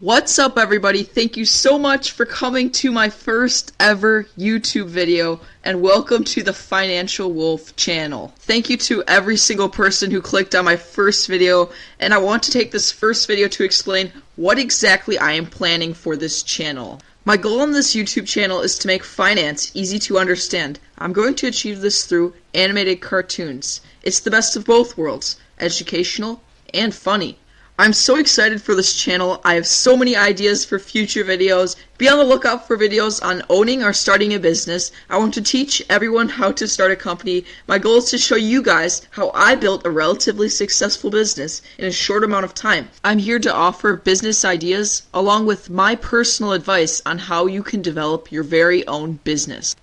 What's up, everybody? Thank you so much for coming to my first ever YouTube video, and welcome to the Financial Wolf channel. Thank you to every single person who clicked on my first video, and I want to take this first video to explain what exactly I am planning for this channel. My goal on this YouTube channel is to make finance easy to understand. I'm going to achieve this through animated cartoons. It's the best of both worlds, educational and funny. I'm so excited for this channel. I have so many ideas for future videos. Be on the lookout for videos on owning or starting a business. I want to teach everyone how to start a company. My goal is to show you guys how I built a relatively successful business in a short amount of time. I'm here to offer business ideas along with my personal advice on how you can develop your very own business.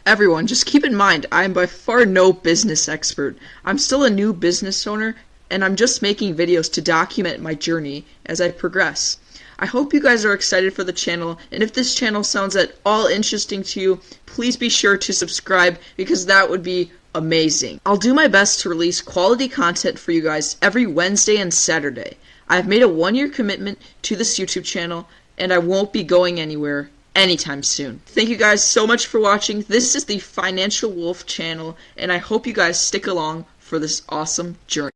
Everyone, just keep in mind, I am by far no business expert. I'm still a new business owner, and I'm just making videos to document my journey as I progress. I hope you guys are excited for the channel, and if this channel sounds at all interesting to you, please be sure to subscribe because that would be amazing. I'll do my best to release quality content for you guys every Wednesday and Saturday. I've made a 1-year commitment to this YouTube channel, and I won't be going anywhere anytime soon. Thank you guys so much for watching. This is the Financial Wolf channel, and I hope you guys stick along for this awesome journey.